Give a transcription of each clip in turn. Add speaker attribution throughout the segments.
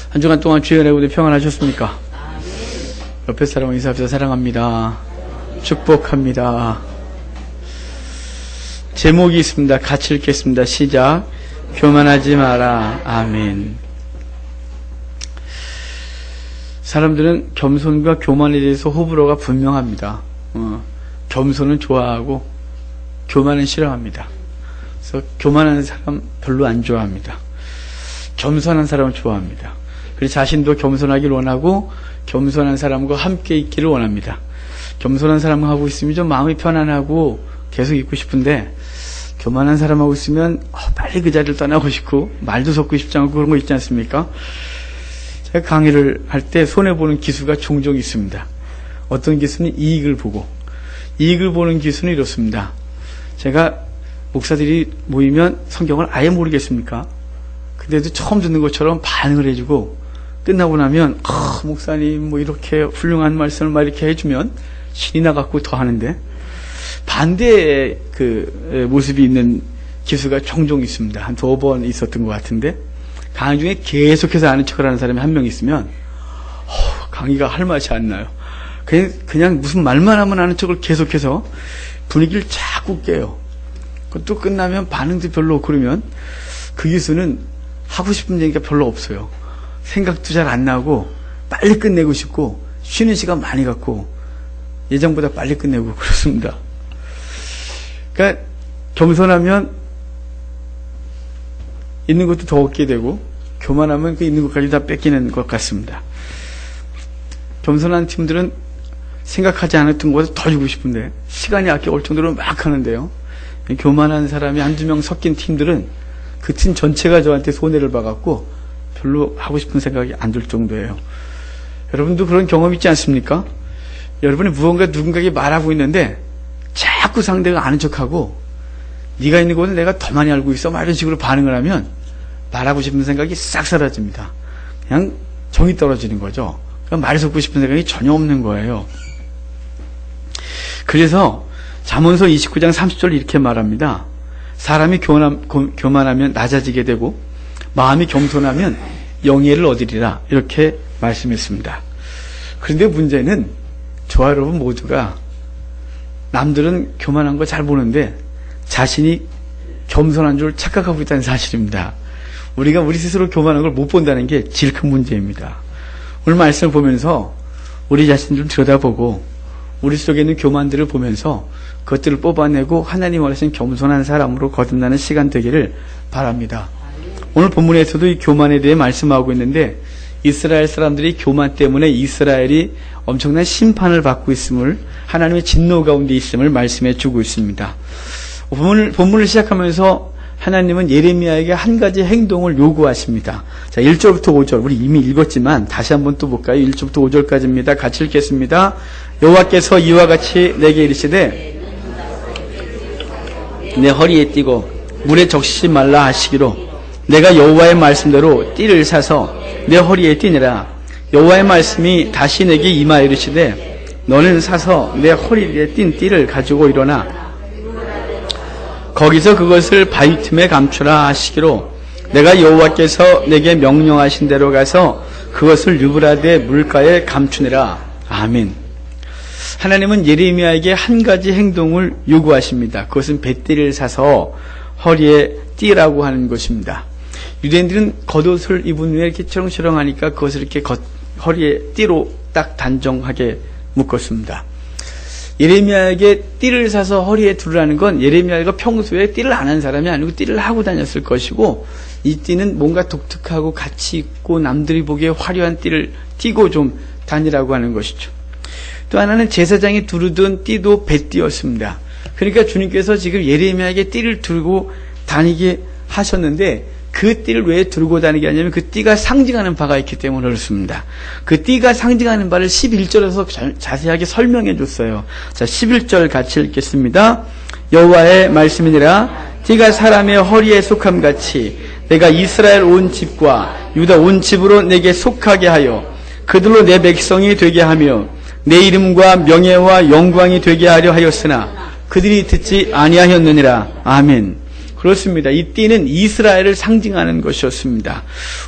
Speaker 1: 한 주간 동안 주의 은혜 가운데 평안하셨습니까? 옆에 사람과 인사합시다. 사랑합니다. 축복합니다. 제목이 있습니다. 같이 읽겠습니다. 시작. 교만하지 마라. 아멘. 사람들은 겸손과 교만에 대해서 호불호가 분명합니다. 겸손은 좋아하고 교만은 싫어합니다. 그래서 교만한 사람 별로 안 좋아합니다. 겸손한 사람은 좋아합니다. 그래서 자신도 겸손하기를 원하고 겸손한 사람과 함께 있기를 원합니다. 겸손한 사람하고 있으면 좀 마음이 편안하고 계속 있고 싶은데 교만한 사람하고 있으면 빨리 그 자리를 떠나고 싶고 말도 섞고 싶지 않고 그런 거 있지 않습니까? 제가 강의를 할 때 손해보는 기수가 종종 있습니다. 어떤 기수는 이익을 보고, 이익을 보는 기수는 이렇습니다. 제가 목사들이 모이면 성경을 아예 모르겠습니까? 근데도 처음 듣는 것처럼 반응을 해주고 끝나고 나면 목사님 뭐 이렇게 훌륭한 말씀을 막 이렇게 해주면 신이 나갖고 더 하는데 반대의 그 모습이 있는 기수가 종종 있습니다. 한 2번 있었던 것 같은데 강의 중에 계속해서 아는 척을 하는 사람이 한 명 있으면 강의가 할 맛이 안 나요. 그냥 무슨 말만 하면 아는 척을 계속해서 분위기를 자꾸 깨요. 또 끝나면 반응도 별로 없고 그러면 그 기수는 하고 싶은 얘기가 별로 없어요. 생각도 잘 안 나고 빨리 끝내고 싶고 쉬는 시간 많이 갖고 예정보다 빨리 끝내고 그렇습니다. 그러니까 겸손하면 있는 것도 더 얻게 되고 교만하면 그 있는 것까지 다 뺏기는 것 같습니다. 겸손한 팀들은 생각하지 않았던 것보다 더 주고 싶은데 시간이 아껴올 정도로 막 하는데요. 교만한 사람이 한두 명 섞인 팀들은 그 팀 전체가 저한테 손해를 봐갖고 별로 하고 싶은 생각이 안 들 정도예요. 여러분도 그런 경험 있지 않습니까? 여러분이 무언가 누군가에게 말하고 있는데 자꾸 상대가 아는 척하고 네가 있는 곳은 내가 더 많이 알고 있어 막 이런 식으로 반응을 하면 말하고 싶은 생각이 싹 사라집니다. 그냥 정이 떨어지는 거죠. 그냥 말을 섞고 싶은 생각이 전혀 없는 거예요. 그래서 잠언서 29장 30절 이렇게 말합니다. 사람이 교만하면 낮아지게 되고 마음이 겸손하면 영예를 얻으리라 이렇게 말씀했습니다. 그런데 문제는 저와 여러분 모두가 남들은 교만한 거 잘 보는데 자신이 겸손한 줄 착각하고 있다는 사실입니다. 우리가 우리 스스로 교만한 걸 못 본다는 게 제일 큰 문제입니다. 오늘 말씀을 보면서 우리 자신 좀 들여다보고 우리 속에 있는 교만들을 보면서 그것들을 뽑아내고 하나님 원하시는 겸손한 사람으로 거듭나는 시간 되기를 바랍니다. 오늘 본문에서도 이 교만에 대해 말씀하고 있는데 이스라엘 사람들이 교만 때문에 이스라엘이 엄청난 심판을 받고 있음을 하나님의 진노 가운데 있음을 말씀해 주고 있습니다. 본문을 시작하면서 하나님은 예레미야에게 한 가지 행동을 요구하십니다. 자, 1절부터 5절 우리 이미 읽었지만 다시 한번 또 볼까요? 1절부터 5절까지입니다. 같이 읽겠습니다. 여호와께서 이와 같이 내게 이르시되 내 허리에 띠고 물에 적시지 말라 하시기로 내가 여호와의 말씀대로 띠를 사서 내 허리에 띠니라. 여호와의 말씀이 다시 내게 임하여 이르시되 너는 사서 내 허리에 띈 띠를 가지고 일어나 거기서 그것을 바위 틈에 감추라 하시기로 내가 여호와께서 내게 명령하신 대로 가서 그것을 유브라데 물가에 감추니라. 아멘. 하나님은 예레미야에게 한 가지 행동을 요구하십니다. 그것은 뱃띠를 사서 허리에 띠라고 하는 것입니다. 유대인들은 겉옷을 입은 후에 이렇게 철렁철렁하니까 그것을 이렇게 허리에 띠로 딱 단정하게 묶었습니다. 예레미야에게 띠를 사서 허리에 두르라는 건 예레미야가 평소에 띠를 안 한 사람이 아니고 띠를 하고 다녔을 것이고 이 띠는 뭔가 독특하고 가치 있고 남들이 보기에 화려한 띠를 띠고 좀 다니라고 하는 것이죠. 또 하나는 제사장이 두르던 띠도 뱃띠였습니다. 그러니까 주님께서 지금 예레미야에게 띠를 두르고 다니게 하셨는데 그 띠를 왜 두르고 다니게 하냐면 그 띠가 상징하는 바가 있기 때문에 그렇습니다. 그 띠가 상징하는 바를 11절에서 자세하게 설명해 줬어요. 자, 11절 같이 읽겠습니다. 여호와의 말씀이니라. 띠가 사람의 허리에 속함 같이 내가 이스라엘 온 집과 유다 온 집으로 내게 속하게 하여 그들로 내 백성이 되게 하며 내 이름과 명예와 영광이 되게 하려 하였으나 그들이 듣지 아니하였느니라. 아멘. 그렇습니다. 이 띠는 이스라엘을 상징하는 것이었습니다.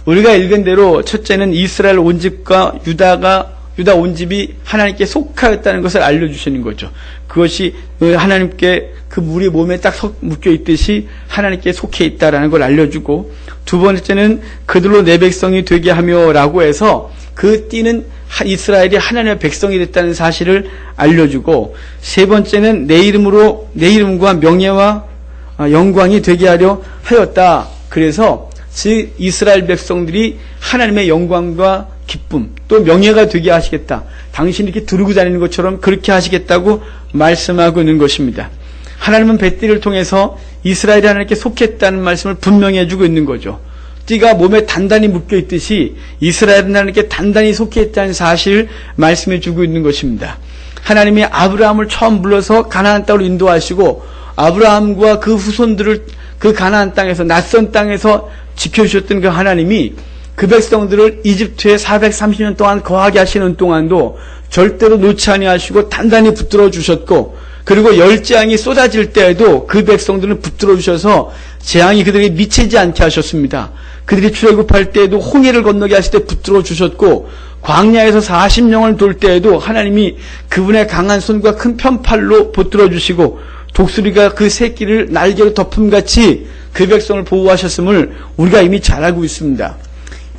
Speaker 1: 우리가 읽은 대로 첫째는 이스라엘 온 집과 유다 온 집이 하나님께 속하였다는 것을 알려주시는 거죠. 그것이 하나님께 그 물이 몸에 딱 묶여 있듯이 하나님께 속해 있다라는 걸 알려주고, 두 번째는 그들로 내 백성이 되게 하며 라고 해서 그 띠는 이스라엘이 하나님의 백성이 됐다는 사실을 알려주고, 세 번째는 내 이름과 명예와 영광이 되게 하려 하였다. 그래서 즉 이스라엘 백성들이 하나님의 영광과 기쁨 또 명예가 되게 하시겠다. 당신이 이렇게 두르고 다니는 것처럼 그렇게 하시겠다고 말씀하고 있는 것입니다. 하나님은 뱃띠를 통해서 이스라엘이 하나님께 속했다는 말씀을 분명히 해주고 있는 거죠. 띠가 몸에 단단히 묶여 있듯이 이스라엘은 하나님께 단단히 속해 있다는 사실을 말씀해 주고 있는 것입니다. 하나님이 아브라함을 처음 불러서 가나안 땅으로 인도하시고 아브라함과 그 후손들을 그 가나안 땅에서 낯선 땅에서 지켜주셨던 그 하나님이 그 백성들을 이집트에 430년 동안 거하게 하시는 동안도 절대로 놓지 아니하시고 단단히 붙들어 주셨고, 그리고 열재앙이 쏟아질 때에도 그 백성들은 붙들어 주셔서 재앙이 그들에게 미치지 않게 하셨습니다. 그들이 출애굽할 때에도 홍해를 건너게 하실 때 붙들어 주셨고, 광야에서 40년을 돌 때에도 하나님이 그분의 강한 손과 큰 편팔로 붙들어 주시고 독수리가 그 새끼를 날개로 덮음같이 그 백성을 보호하셨음을 우리가 이미 잘 알고 있습니다.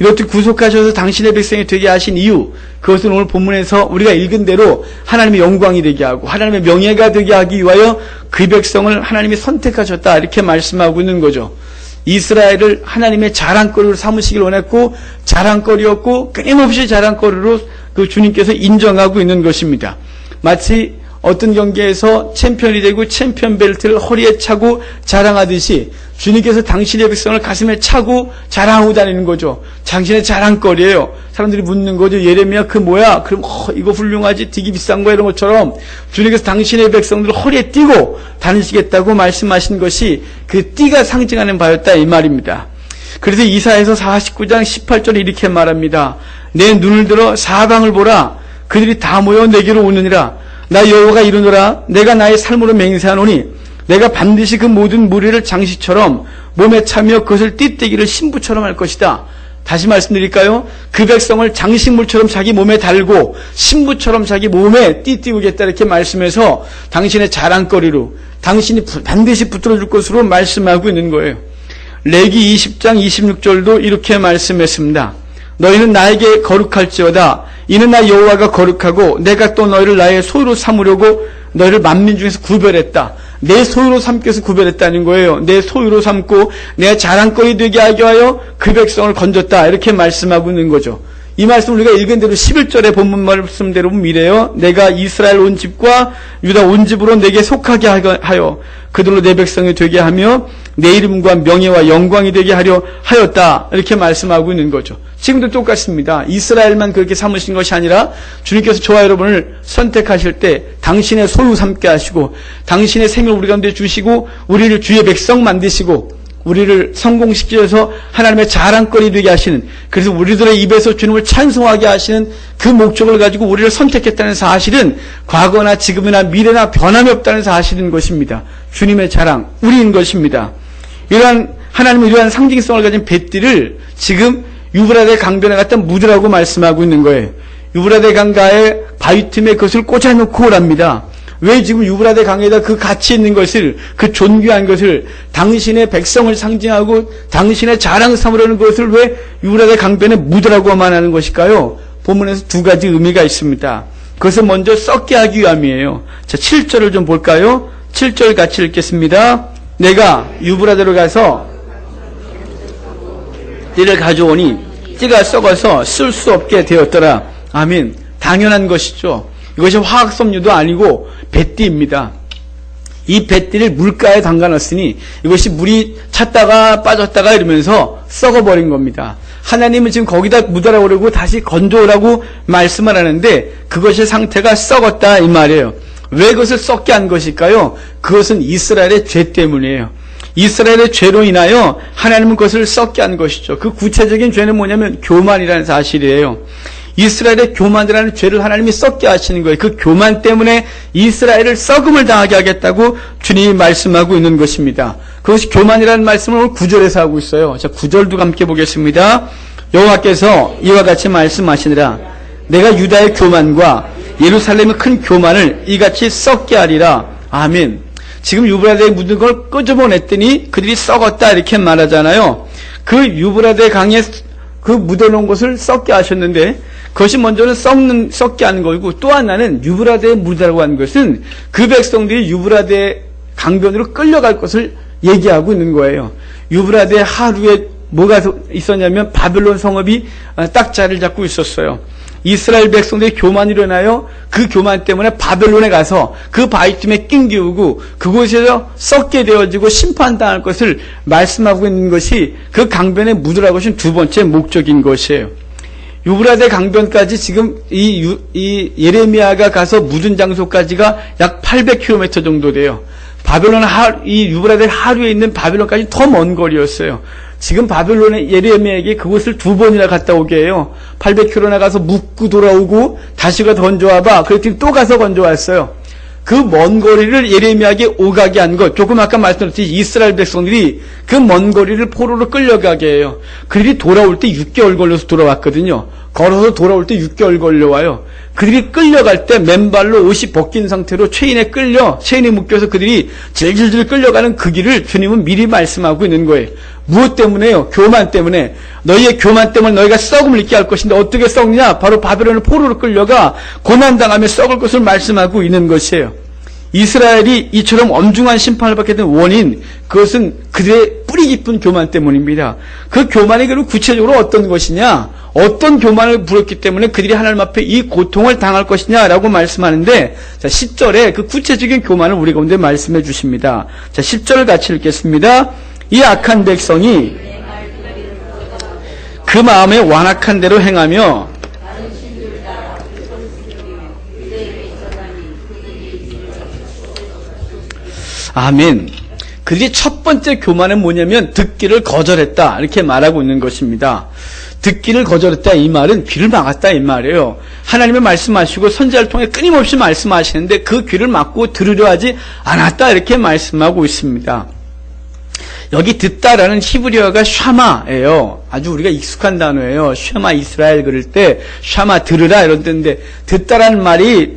Speaker 1: 이렇게 구속하셔서 당신의 백성이 되게 하신 이유, 그것은 오늘 본문에서 우리가 읽은 대로 하나님의 영광이 되게 하고 하나님의 명예가 되게 하기 위하여 그 백성을 하나님이 선택하셨다, 이렇게 말씀하고 있는 거죠. 이스라엘을 하나님의 자랑거리로 삼으시길 원했고 자랑거리였고 끊임없이 자랑거리로 그 주님께서 인정하고 있는 것입니다. 마치 어떤 경기에서 챔피언이 되고 챔피언 벨트를 허리에 차고 자랑하듯이 주님께서 당신의 백성을 가슴에 차고 자랑하고 다니는 거죠. 당신의 자랑거리예요. 사람들이 묻는 거죠. 예레미야 그 뭐야? 그럼 이거 훌륭하지, 되게 비싼 거야, 이런 것처럼 주님께서 당신의 백성들을 허리에 띠고 다니시겠다고 말씀하신 것이 그 띠가 상징하는 바였다, 이 말입니다. 그래서 이사야서 49장 18절에 이렇게 말합니다. 내 눈을 들어 사방을 보라. 그들이 다 모여 내게로 오느니라. 나 여호와가 이르노라. 내가 나의 삶으로 맹세하노니 내가 반드시 그 모든 무리를 장식처럼 몸에 차며 그것을 띠떼기를 신부처럼 할 것이다. 다시 말씀드릴까요? 그 백성을 장식물처럼 자기 몸에 달고 신부처럼 자기 몸에 띠띠우겠다, 이렇게 말씀해서 당신의 자랑거리로 당신이 반드시 붙들어줄 것으로 말씀하고 있는 거예요. 레기 20장 26절도 이렇게 말씀했습니다. 너희는 나에게 거룩할지어다. 이는 나 여호와가 거룩하고 내가 또 너희를 나의 소유로 삼으려고 너희를 만민 중에서 구별했다. 내 소유로 삼기 위해서 구별했다는 거예요. 내 소유로 삼고 내 자랑거리 되게 하기 위하여 그 백성을 건졌다, 이렇게 말씀하고 있는 거죠. 이 말씀 우리가 읽은 대로 11절의 본문 말씀대로 보면 이래요. 내가 이스라엘 온 집과 유다 온 집으로 내게 속하게 하여 그들로 내 백성이 되게 하며 내 이름과 명예와 영광이 되게 하려 하였다, 이렇게 말씀하고 있는 거죠. 지금도 똑같습니다. 이스라엘만 그렇게 삼으신 것이 아니라 주님께서 저와 여러분을 선택하실 때 당신의 소유 삼게 하시고 당신의 생명을 우리 가운데 주시고 우리를 주의 백성 만드시고 우리를 성공시켜서 하나님의 자랑거리 되게 하시는, 그래서 우리들의 입에서 주님을 찬송하게 하시는 그 목적을 가지고 우리를 선택했다는 사실은 과거나 지금이나 미래나 변함이 없다는 사실인 것입니다. 주님의 자랑, 우리인 것입니다. 이러한 하나님의 이러한 상징성을 가진 뱃띠를 지금 유브라데 강변에 갖다 묻으라고 말씀하고 있는 거예요. 유브라데 강가에 바위 틈에 그것을 꽂아놓고 오랍니다. 왜 지금 유브라데 강에다 그 가치 있는 것을, 그 존귀한 것을, 당신의 백성을 상징하고 당신의 자랑 삼으려는 것을 왜 유브라데 강변에 묻으라고만 하는 것일까요? 본문에서 두 가지 의미가 있습니다. 그것을 먼저 썩게 하기 위함이에요. 자, 7절을 좀 볼까요? 7절 같이 읽겠습니다. 내가 유브라데로 가서 띠를 가져오니 띠가 썩어서 쓸 수 없게 되었더라. 아멘. 당연한 것이죠. 이것이 화학섬유도 아니고 뱃띠입니다. 이 뱃띠를 물가에 담가놨으니 이것이 물이 찼다가 빠졌다가 이러면서 썩어버린 겁니다. 하나님은 지금 거기다 묻으라고 그러고 다시 건져오라고 말씀을 하는데 그것의 상태가 썩었다, 이 말이에요. 왜 그것을 썩게 한 것일까요? 그것은 이스라엘의 죄 때문이에요. 이스라엘의 죄로 인하여 하나님은 그것을 썩게 한 것이죠. 그 구체적인 죄는 뭐냐면 교만이라는 사실이에요. 이스라엘의 교만이라는 죄를 하나님이 썩게 하시는 거예요. 그 교만 때문에 이스라엘을 썩음을 당하게 하겠다고 주님이 말씀하고 있는 것입니다. 그것이 교만이라는 말씀을 오늘 9절에서 하고 있어요. 자, 9절도 함께 보겠습니다. 여호와께서 이와 같이 말씀하시니라. 내가 유다의 교만과 예루살렘의 큰 교만을 이같이 썩게 하리라. 아멘. 지금 유브라데에 묻은 걸 끄집어냈더니 그들이 썩었다 이렇게 말하잖아요. 그 유브라데 강에 그 묻어놓은 것을 썩게 하셨는데 그것이 먼저는 썩게 하는 거고, 또 하나는 유브라데에 묻으라고 하는 것은 그 백성들이 유브라데 강변으로 끌려갈 것을 얘기하고 있는 거예요. 유브라데 하루에 뭐가 있었냐면 바벨론 성읍이 딱 자리를 잡고 있었어요. 이스라엘 백성들의 교만이 일어나요. 그 교만 때문에 바벨론에 가서 그 바위틈에 낑기우고 그곳에서 썩게 되어지고 심판당할 것을 말씀하고 있는 것이 그 강변에 묻으라고 하신 두 번째 목적인 것이에요. 유브라데 강변까지 지금 이 예레미야가 가서 묻은 장소까지가 약 800km 정도 돼요. 바벨론 이 유브라데 하루에 있는 바벨론까지 더 먼 거리였어요. 지금 바벨론의 예레미야에게 그곳을 2번이나 갔다 오게 해요. 800km 나가서 묻고 돌아오고 다시 가 던져와봐. 그랬더니 또 가서 건져왔어요. 그 먼 거리를 예레미야에게 오가게 한 것, 조금 아까 말씀드렸듯이 이스라엘 백성들이 그 먼 거리를 포로로 끌려가게 해요. 그들이 돌아올 때 6개월 걸려서 돌아왔거든요. 걸어서 돌아올 때 6개월 걸려와요. 그들이 끌려갈 때 맨발로 옷이 벗긴 상태로 체인에 묶여서 그들이 질질질 끌려가는 그 길을 주님은 미리 말씀하고 있는 거예요. 무엇 때문에요? 교만 때문에. 너희의 교만 때문에 너희가 썩음을 입게 할 것인데 어떻게 썩냐? 바로 바벨론의 포로로 끌려가 고난당하며 썩을 것을 말씀하고 있는 것이에요. 이스라엘이 이처럼 엄중한 심판을 받게 된 원인, 그것은 그들의 뿌리 깊은 교만 때문입니다. 그 교만이 그럼 구체적으로 어떤 것이냐? 어떤 교만을 부렸기 때문에 그들이 하나님 앞에 이 고통을 당할 것이냐라고 말씀하는데, 자, 10절에 그 구체적인 교만을 우리 가운데 말씀해 주십니다. 자, 10절을 같이 읽겠습니다. 이 악한 백성이 그 마음에 완악한 대로 행하며 아멘. 그들이 첫 번째 교만은 뭐냐면 듣기를 거절했다 이렇게 말하고 있는 것입니다. 듣기를 거절했다 이 말은 귀를 막았다 이 말이에요. 하나님의 말씀하시고 선지자를 통해 끊임없이 말씀하시는데 그 귀를 막고 들으려 하지 않았다 이렇게 말씀하고 있습니다. 여기 듣다라는 히브리어가 샤마예요. 아주 우리가 익숙한 단어예요. 샤마 이스라엘 그럴 때 샤마 들으라 이런 뜻인데, 듣다라는 말이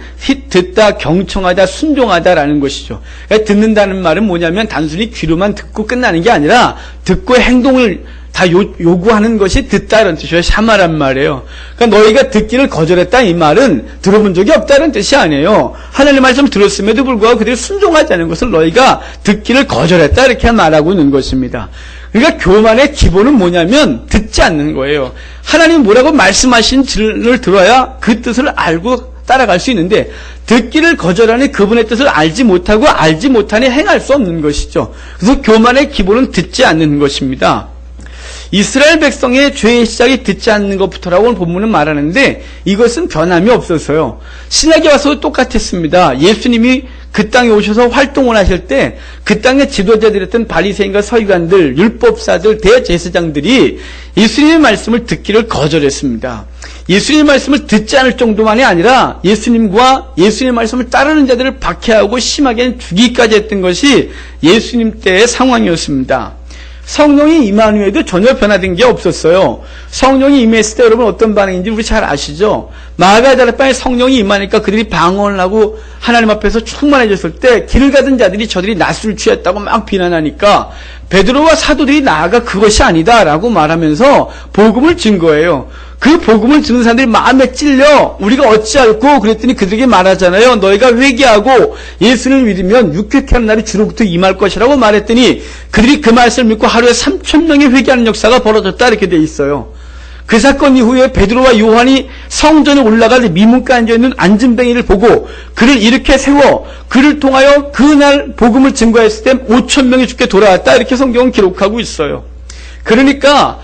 Speaker 1: 듣다, 경청하다, 순종하다라는 것이죠. 그러니까 듣는다는 말은 뭐냐면 단순히 귀로만 듣고 끝나는 게 아니라 듣고 행동을 다 요구하는 것이 듣다 이런 뜻이에요. 샤마란 말이에요. 그러니까 너희가 듣기를 거절했다 이 말은 들어본 적이 없다는 뜻이 아니에요. 하나님의 말씀 들었음에도 불구하고 그들이 순종하지 않은 것을 너희가 듣기를 거절했다 이렇게 말하고 있는 것입니다. 그러니까 교만의 기본은 뭐냐면 듣지 않는 거예요. 하나님이 뭐라고 말씀하신 질을 들어야 그 뜻을 알고 따라갈 수 있는데, 듣기를 거절하니 그분의 뜻을 알지 못하고 알지 못하니 행할 수 없는 것이죠. 그래서 교만의 기본은 듣지 않는 것입니다. 이스라엘 백성의 죄의 시작이 듣지 않는 것부터라고 오늘 본문은 말하는데, 이것은 변함이 없어서요. 신약에 와서도 똑같았습니다. 예수님이 그 땅에 오셔서 활동을 하실 때 그 땅의 지도자들이었던 바리새인과 서기관들, 율법사들, 대제사장들이 예수님의 말씀을 듣기를 거절했습니다. 예수님의 말씀을 듣지 않을 정도만이 아니라 예수님과 예수님의 말씀을 따르는 자들을 박해하고 심하게는 죽이기까지 했던 것이 예수님 때의 상황이었습니다. 성령이 임한 후에도 전혀 변화된 게 없었어요. 성령이 임했을 때 여러분 어떤 반응인지 우리 잘 아시죠? 마가다락방에 성령이 임하니까 그들이 방언을 하고 하나님 앞에서 충만해졌을 때 길을 가던 자들이 저들이 낯술 취했다고 막 비난하니까 베드로와 사도들이 나아가 그것이 아니다라고 말하면서 복음을 준 거예요. 그 복음을 듣는 사람들이 마음에 찔려 우리가 어찌할꼬 그랬더니 그들에게 말하잖아요. 너희가 회개하고 예수를 믿으면 육회케 하는 날이 주로부터 임할 것이라고 말했더니 그들이 그 말씀을 믿고 하루에 3,000명이 회개하는 역사가 벌어졌다 이렇게 돼 있어요. 그 사건 이후에 베드로와 요한이 성전에 올라가서 미문가에 앉아있는 안진뱅이를 보고 그를 일으켜 세워 그를 통하여 그날 복음을 증거했을 때 5,000명이 죽게 돌아왔다 이렇게 성경은 기록하고 있어요. 그러니까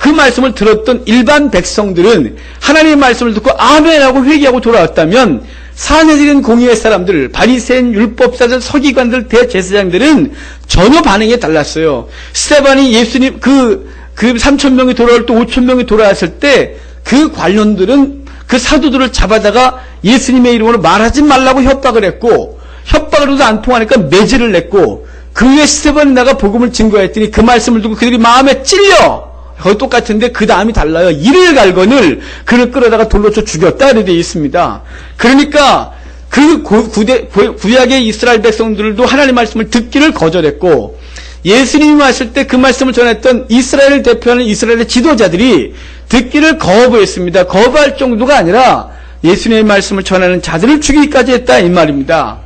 Speaker 1: 그 말씀을 들었던 일반 백성들은 하나님의 말씀을 듣고 아멘하고 회개하고 돌아왔다면 사내들인 공의의 사람들, 바리새인, 율법사들, 서기관들, 대제사장들은 전혀 반응이 달랐어요. 스데반이 예수님 그 3,000명이 돌아올 때 5,000명이 돌아왔을 때 그 관련들은 그 사도들을 잡아다가 예수님의 이름으로 말하지 말라고 협박을 했고, 협박을 해도 안 통하니까 매질을 냈고, 그 후에 스데반에다가 복음을 증거했더니 그 말씀을 두고 그들이 마음에 찔려. 거의 똑같은데 그 다음이 달라요. 이를 갈거늘 그를 끌어다가 돌로 쳐 죽였다 이렇게 되어 있습니다. 그러니까 그 구약의 이스라엘 백성들도 하나님의 말씀을 듣기를 거절했고, 예수님이 왔을 때 그 말씀을 전했던 이스라엘을 대표하는 이스라엘의 지도자들이 듣기를 거부했습니다. 거부할 정도가 아니라 예수님의 말씀을 전하는 자들을 죽이기까지 했다 이 말입니다.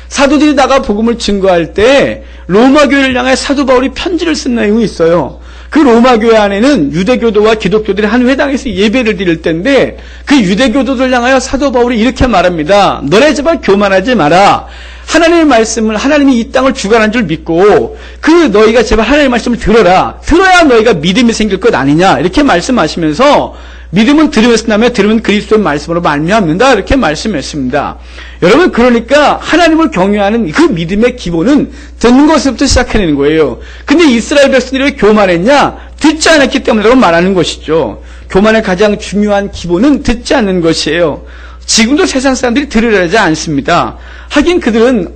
Speaker 1: 사도들이 나가 복음을 증거할 때 로마 교회를 향해 사도 바울이 편지를 쓴 내용이 있어요. 그 로마 교회 안에는 유대교도와 기독교들이 한 회당에서 예배를 드릴 때인데, 그 유대교도들 향하여 사도 바울이 이렇게 말합니다. 너네 제발 교만하지 마라. 하나님의 말씀을, 하나님이 이 땅을 주관한 줄 믿고 너희가 제발 하나님의 말씀을 들어라. 들어야 너희가 믿음이 생길 것 아니냐 이렇게 말씀하시면서, 믿음은 들으면서 나며 들으면 그리스도의 말씀으로 말미암는다 이렇게 말씀했습니다. 여러분, 그러니까 하나님을 경외하는 그 믿음의 기본은 듣는 것부터 시작해내는 거예요. 근데 이스라엘 백성들이 왜 교만했냐? 듣지 않았기 때문이라고 말하는 것이죠. 교만의 가장 중요한 기본은 듣지 않는 것이에요. 지금도 세상 사람들이 들으려지 않습니다. 하긴 그들은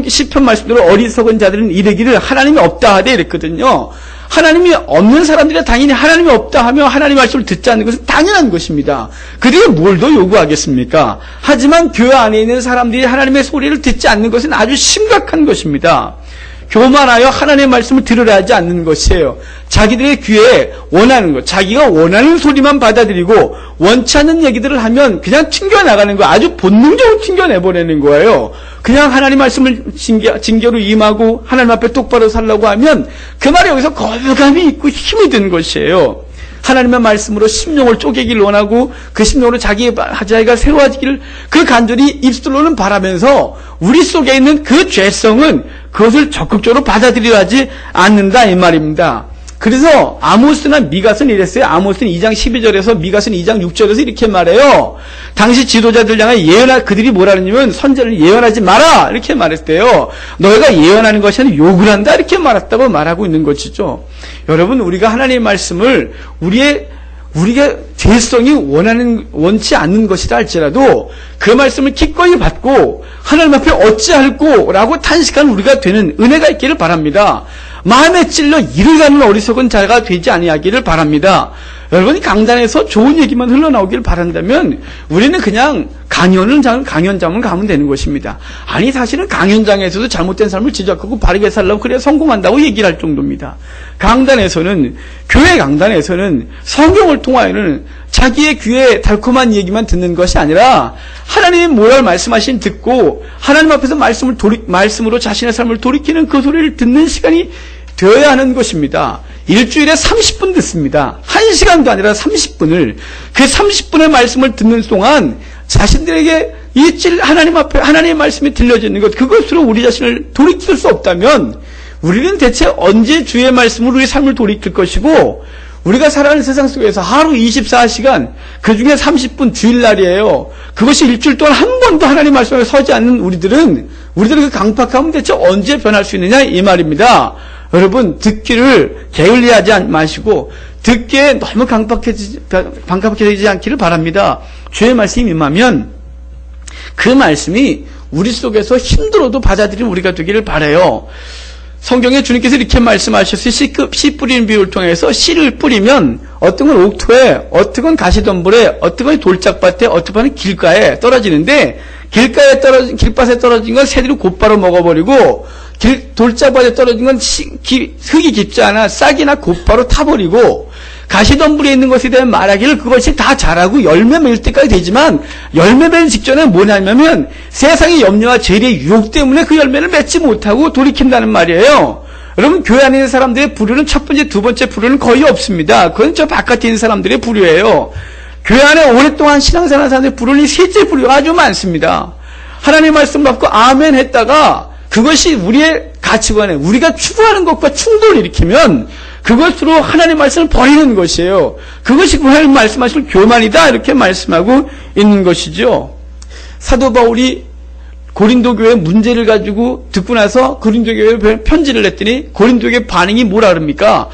Speaker 1: 시편 말씀대로 어리석은 자들은 이르기를 하나님이 없다 하되 이랬거든요. 하나님이 없는 사람들이 당연히 하나님이 없다 하며 하나님의 말씀을 듣지 않는 것은 당연한 것입니다. 그들이 뭘 더 요구하겠습니까? 하지만 교회 안에 있는 사람들이 하나님의 소리를 듣지 않는 것은 아주 심각한 것입니다. 교만하여 하나님의 말씀을 들으려 하지 않는 것이에요. 자기들의 귀에 원하는 것, 자기가 원하는 소리만 받아들이고 원치 않는 얘기들을 하면 그냥 튕겨나가는 거, 아주 본능적으로 튕겨내버리는 거예요. 그냥 하나님 말씀을 징계로 임하고 하나님 앞에 똑바로 살라고 하면 그 말에 여기서 거부감이 있고 힘이 든 것이에요. 하나님의 말씀으로 심령을 쪼개기를 원하고 그 심령으로 자기가 새로워지기를 그 간절히 입술로는 바라면서 우리 속에 있는 그 죄성은 그것을 적극적으로 받아들이려 하지 않는다 이 말입니다. 그래서 아모스나 미가는 이랬어요. 아모스는 2장 12절에서 미가는 2장 6절에서 이렇게 말해요. 당시 지도자들 향해 그들이 뭐라냐면 선제를 예언하지 마라 이렇게 말했대요. 너희가 예언하는 것이 아니라 욕을 한다 이렇게 말했다고 말하고 있는 것이죠. 여러분, 우리가 하나님의 말씀을 우리가 죄성이 원치 않는 것이라 할지라도 그 말씀을 기꺼이 받고 하나님 앞에 어찌할꼬 라고 탄식하는 우리가 되는 은혜가 있기를 바랍니다. 마음에 찔러 이를 가는 어리석은 자가 되지 아니하기를 바랍니다. 여러분이 강단에서 좋은 얘기만 흘러나오기를 바란다면 우리는 그냥 강연장을 가면 되는 것입니다. 아니, 사실은 강연장에서도 잘못된 삶을 지적하고 바르게 살려고 그래야 성공한다고 얘기를 할 정도입니다. 교회 강단에서는 성경을 통하여는 자기의 귀에 달콤한 얘기만 듣는 것이 아니라 하나님의 모ral 말씀하신 듣고 하나님 앞에서 말씀으로 자신의 삶을 돌이키는 그 소리를 듣는 시간이 되어야 하는 것입니다. 일주일에 30분 듣습니다. 1시간도 아니라 30분을, 그 30분의 말씀을 듣는 동안 자신들에게 하나님 앞에 하나님의 말씀이 들려지는 것, 그것으로 우리 자신을 돌이킬 수 없다면 우리는 대체 언제 주의 말씀으로 우리 삶을 돌이킬 것이고, 우리가 살아가는 세상 속에서 하루 24시간, 그 중에 30분 주일날이에요. 그것이 일주일 동안 한 번도 하나님 말씀에 서지 않는 우리들은 그 강팍함은 대체 언제 변할 수 있느냐 이 말입니다. 여러분, 듣기를 게을리하지 마시고 듣기에 너무 강팍해지지 않기를 바랍니다. 주의 말씀이 임하면 그 말씀이 우리 속에서 힘들어도 받아들이는 우리가 되기를 바라요. 성경에 주님께서 이렇게 말씀하셨어요. 씨 뿌리는 비유를 통해서 씨를 뿌리면 어떤 건 옥토에, 어떤 건 가시덤불에, 어떤 건 돌짝밭에, 어떤 건 길가에 떨어지는데, 길밭에 떨어진 건 새들이 곧바로 먹어버리고, 돌짝밭에 떨어진 건 흙이 깊지 않아 싹이나 곧바로 타버리고, 가시덤불에 있는 것에 대한 말하기를 그것이 다 자라고 열매 맺을 때까지 되지만, 열매 맺는 직전에 뭐냐면 세상의 염려와 죄의 유혹 때문에 그 열매를 맺지 못하고 돌이킨다는 말이에요. 여러분, 교회 안에 있는 사람들의 부류는 첫 번째, 두 번째 부류는 거의 없습니다. 그건 저 바깥에 있는 사람들의 부류예요. 교회 안에 오랫동안 신앙생활하는 사람들의 부류는 셋째 부류가 아주 많습니다. 하나님의 말씀을 받고 아멘 했다가 그것이 우리의 가치관에 우리가 추구하는 것과 충돌을 일으키면 그것으로 하나님의 말씀을 버리는 것이에요. 그것이 하나님 말씀하시는 교만이다 이렇게 말씀하고 있는 것이죠. 사도 바울이 고린도 교회 문제를 가지고 듣고 나서 고린도 교회에 편지를 냈더니 고린도 교회 반응이 뭐라 그럽니까?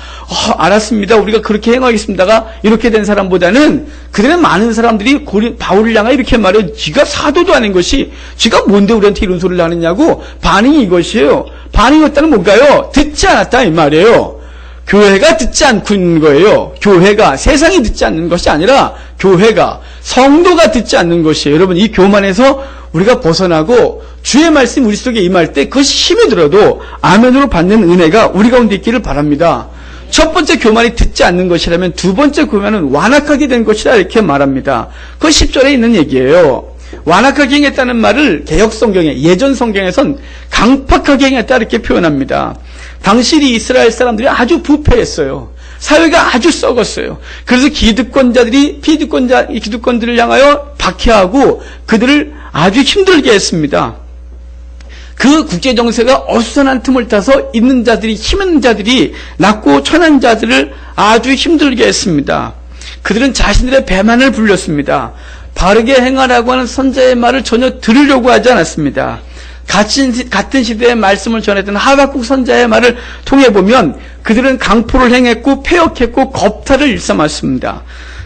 Speaker 1: 알았습니다. 우리가 그렇게 행하겠습니다가 이렇게 된 사람보다는 그들은 많은 사람들이 바울을 향하여 이렇게 말해요. 지가 사도도 아닌 것이 지가 뭔데 우리한테 이런 소리를 하느냐고 반응이 이것이에요. 반응이 없다는 뭔가요? 듣지 않았다 이 말이에요. 교회가 듣지 않고 있는 거예요. 교회가 세상이 듣지 않는 것이 아니라 교회가 성도가 듣지 않는 것이에요. 여러분 이 교만에서 우리가 벗어나고 주의 말씀 우리 속에 임할 때 그것이 힘이 들어도 아멘으로 받는 은혜가 우리 가운데 있기를 바랍니다. 첫 번째 교만이 듣지 않는 것이라면 두 번째 교만은 완악하게 된 것이라 이렇게 말합니다. 그 10절에 있는 얘기예요. 완악하게 행했다는 말을 개역 성경에 예전 성경에선 강팍하게 행했다 이렇게 표현합니다. 당시 이스라엘 사람들이 아주 부패했어요. 사회가 아주 썩었어요. 그래서 기득권들을 향하여 박해하고 그들을 아주 힘들게 했습니다. 그 국제 정세가 어수선한 틈을 타서 힘 있는 자들이 낮고 천한 자들을 아주 힘들게 했습니다. 그들은 자신들의 배만을 불렸습니다. 바르게 행하라고 하는 선자의 말을 전혀 들으려고 하지 않았습니다. 같은 시대의 말씀을 전했던 하박국 선자의 말을 통해 보면 그들은 강포를 행했고 패역했고 겁탈을 일삼았습니다.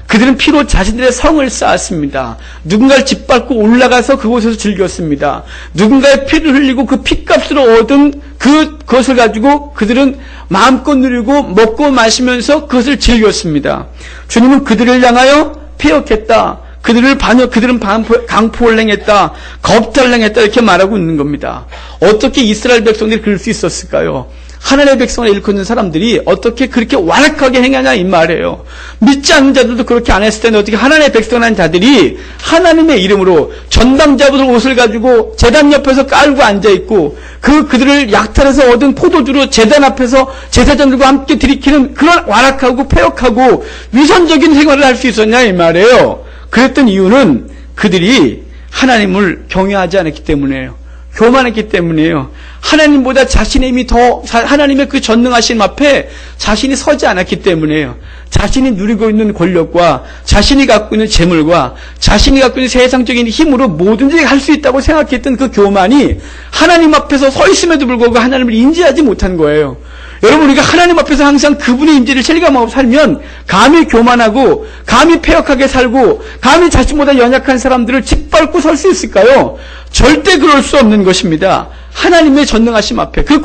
Speaker 1: 그들은 피로 자신들의 성을 쌓았습니다. 누군가를 짓밟고 올라가서 그곳에서 즐겼습니다. 누군가의 피를 흘리고 그 피값으로 얻은 그것을 가지고 그들은 마음껏 누리고 먹고 마시면서 그것을 즐겼습니다. 주님은 그들을 향하여 패역했다. 그들은 강포를 행했다. 겁탈을 행했다. 이렇게 말하고 있는 겁니다. 어떻게 이스라엘 백성들이 그럴 수 있었을까요? 하나님의 백성을 일컫는 있는 사람들이 어떻게 그렇게 완악하게 행하냐 이 말이에요. 믿지 않는 자들도 그렇게 안 했을 때는 어떻게 하나님의 백성한 자들이 하나님의 이름으로 전당자들 옷을 가지고 제단 옆에서 깔고 앉아있고 그들을 약탈해서 얻은 포도주로 제단 앞에서 제사장들과 함께 들이키는 그런 완악하고 패역하고 위선적인 생활을 할 수 있었냐 이 말이에요. 그랬던 이유는 그들이 하나님을 경외하지 않았기 때문이에요. 교만했기 때문이에요. 하나님보다 자신의 힘이 하나님의 그 전능하신 앞에 자신이 서지 않았기 때문이에요. 자신이 누리고 있는 권력과 자신이 갖고 있는 재물과 자신이 갖고 있는 세상적인 힘으로 뭐든지 할 수 있다고 생각했던 그 교만이 하나님 앞에서 서 있음에도 불구하고 하나님을 인지하지 못한 거예요. 여러분 우리가 하나님 앞에서 항상 그분의 임재를 실감하고 살면 감히 교만하고 감히 패역하게 살고 감히 자신보다 연약한 사람들을 짓밟고 설 수 있을까요? 절대 그럴 수 없는 것입니다. 하나님의 전능하심 앞에 그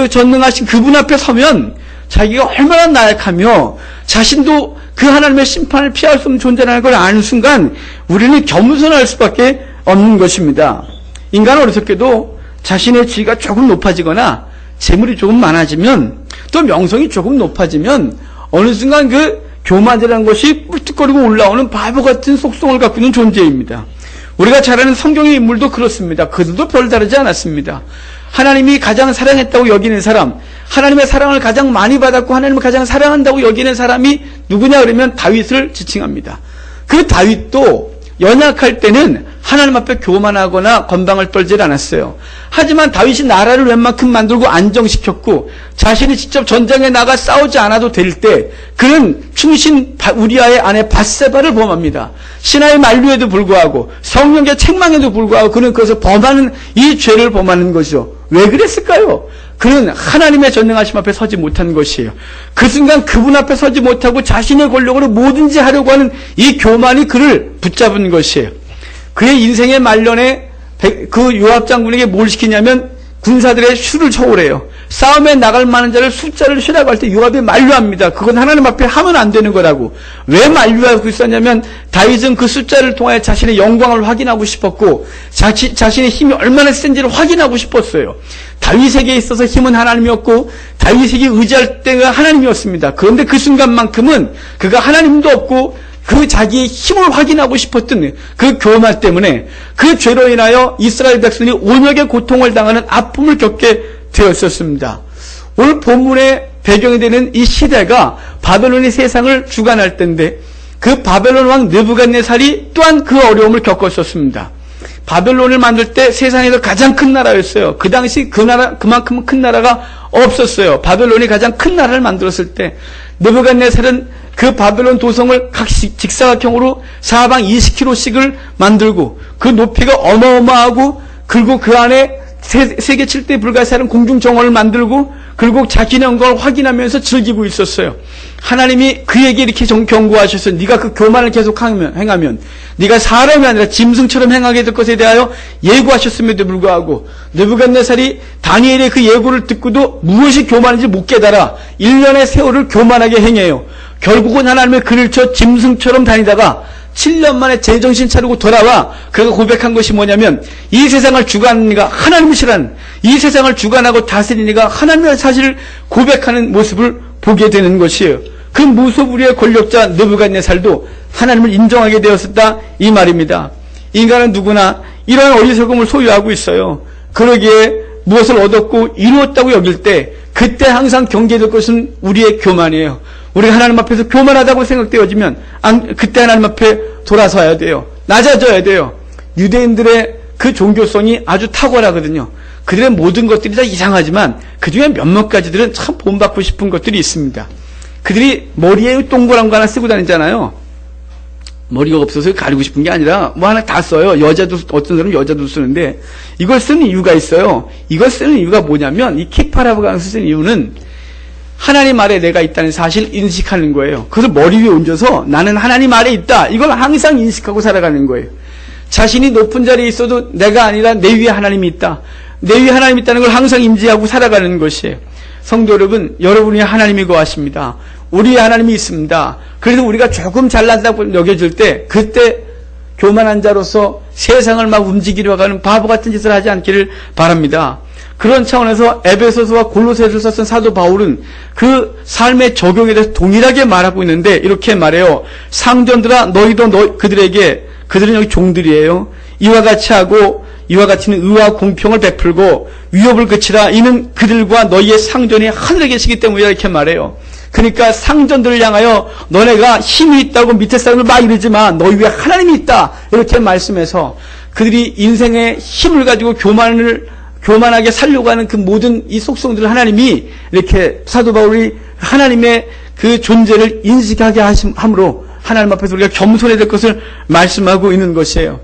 Speaker 1: 전능하신 그분 앞에 서면 자기가 얼마나 나약하며 자신도 그 하나님의 심판을 피할 수 없는 존재라는 걸 아는 순간 우리는 겸손할 수밖에 없는 것입니다. 인간은 어리석게도 자신의 지위가 조금 높아지거나 재물이 조금 많아지면 또 명성이 조금 높아지면 어느 순간 그 교만이라는 것이 뿔뚝거리고 올라오는 바보 같은 속성을 갖고 있는 존재입니다. 우리가 잘 아는 성경의 인물도 그렇습니다. 그들도 별다르지 않았습니다. 하나님이 가장 사랑했다고 여기는 사람, 하나님의 사랑을 가장 많이 받았고 하나님을 가장 사랑한다고 여기는 사람이 누구냐 그러면 다윗을 지칭합니다. 그 다윗도 연약할 때는 하나님 앞에 교만하거나 건방을 떨지 않았어요. 하지만 다윗이 나라를 웬만큼 만들고 안정시켰고 자신이 직접 전장에 나가 싸우지 않아도 될 때 그는 충신 우리아의 아내 밧세바를 범합니다. 신하의 만류에도 불구하고 성령의 책망에도 불구하고 그는 그것을 범하는 이 죄를 범하는 것이죠. 왜 그랬을까요? 그는 하나님의 전능하심 앞에 서지 못한 것이에요. 그 순간 그분 앞에 서지 못하고 자신의 권력으로 뭐든지 하려고 하는 이 교만이 그를 붙잡은 것이에요. 그의 인생의 말년에 그 요압 장군에게 뭘 시키냐면 군사들의 수를 초월해요. 싸움에 나갈 만한 자를 숫자를 쉬라고 할 때 요압이 만류합니다. 그건 하나님 앞에 하면 안 되는 거라고. 왜 만류하고 있었냐면 다윗은 그 숫자를 통하여 자신의 영광을 확인하고 싶었고 자신의 힘이 얼마나 센지를 확인하고 싶었어요. 다윗에게 있어서 힘은 하나님이었고 다윗에게 의지할 때가 하나님이었습니다. 그런데 그 순간만큼은 그가 하나님도 없고 그 자기의 힘을 확인하고 싶었던 그 교만 때문에 그 죄로 인하여 이스라엘 백성이 온역의 고통을 당하는 아픔을 겪게 되었었습니다. 오늘 본문의 배경이 되는 이 시대가 바벨론이 세상을 주관할 때인데 그 바벨론 왕 느부갓네살이 또한 그 어려움을 겪었었습니다. 바벨론을 만들 때 세상에서 가장 큰 나라였어요. 그 당시 그만큼 큰 나라가 없었어요. 바벨론이 가장 큰 나라를 만들었을 때 느부갓네살은 그 바벨론 도성을 각씩 직사각형으로 사방 20km씩을 만들고 그 높이가 어마어마하고 그리고 그 안에 세계 7대 불가사의 공중 정원을 만들고 그리고 자기네 영광을 확인하면서 즐기고 있었어요. 하나님이 그에게 이렇게 경고하셨어요. 네가 그 교만을 계속 행하면 네가 사람이 아니라 짐승처럼 행하게 될 것에 대하여 예고하셨음에도 불구하고 느부갓네살이 다니엘의 그 예고를 듣고도 무엇이 교만인지 못 깨달아 1년의 세월을 교만하게 행해요. 결국은 하나님의 그를 쳐 짐승처럼 다니다가 7년 만에 제정신 차리고 돌아와 그가 고백한 것이 뭐냐면 이 세상을 주관하는 이가 하나님이시라는 이 세상을 주관하고 다스리는 이가 하나님의 사실을 고백하는 모습을 보게 되는 것이에요. 그 무소불위의 권력자 느부갓네살도 하나님을 인정하게 되었었다 이 말입니다. 인간은 누구나 이러한 어리석음을 소유하고 있어요. 그러기에 무엇을 얻었고 이루었다고 여길 때 그때 항상 경계될 것은 우리의 교만이에요. 우리가 하나님 앞에서 교만하다고 생각되어지면 그때 하나님 앞에 돌아서야 돼요. 낮아져야 돼요. 유대인들의 그 종교성이 아주 탁월하거든요. 그들의 모든 것들이 다 이상하지만 그중에 몇몇 가지들은 참 본받고 싶은 것들이 있습니다. 그들이 머리에 동그란 거 하나 쓰고 다니잖아요. 머리가 없어서 가리고 싶은 게 아니라 뭐 하나 다 써요. 여자도 어떤 사람은 여자도 쓰는데 이걸 쓰는 이유가 있어요. 이걸 쓰는 이유가 뭐냐면 이 키파라고 하는 쓰는 이유는 하나님 아래 내가 있다는 사실 인식하는 거예요. 그래서 머리 위에 얹어서 나는 하나님 아래 있다. 이걸 항상 인식하고 살아가는 거예요. 자신이 높은 자리에 있어도 내가 아니라 내 위에 하나님이 있다. 내 위에 하나님이 있다는 걸 항상 인지하고 살아가는 것이에요. 성도 여러분, 여러분이 하나님이 거하십니다. 우리의 하나님이 있습니다. 그래서 우리가 조금 잘난다고 여겨질 때 그때 교만한 자로서 세상을 막 움직이려고 하는 바보 같은 짓을 하지 않기를 바랍니다. 그런 차원에서 에베소서와 골로새서를 썼던 사도 바울은 그 삶의 적용에 대해서 동일하게 말하고 있는데 이렇게 말해요. 상전들아 너희도 그들에게 그들은 여기 종들이에요. 이와 같이 하고 이와 같이는 의와 공평을 베풀고 위협을 그치라. 이는 그들과 너희의 상전이 하늘에 계시기 때문이다 이렇게 말해요. 그러니까 상전들을 향하여 너네가 힘이 있다고 밑에 사람을 막 이러지 마. 너희 위에 하나님이 있다 이렇게 말씀해서 그들이 인생의 힘을 가지고 교만하게 살려고 하는 그 모든 이 속성들을 하나님이 이렇게 사도 바울이 하나님의 그 존재를 인식하게 함으로 하나님 앞에서 우리가 겸손해야 될 것을 말씀하고 있는 것이에요.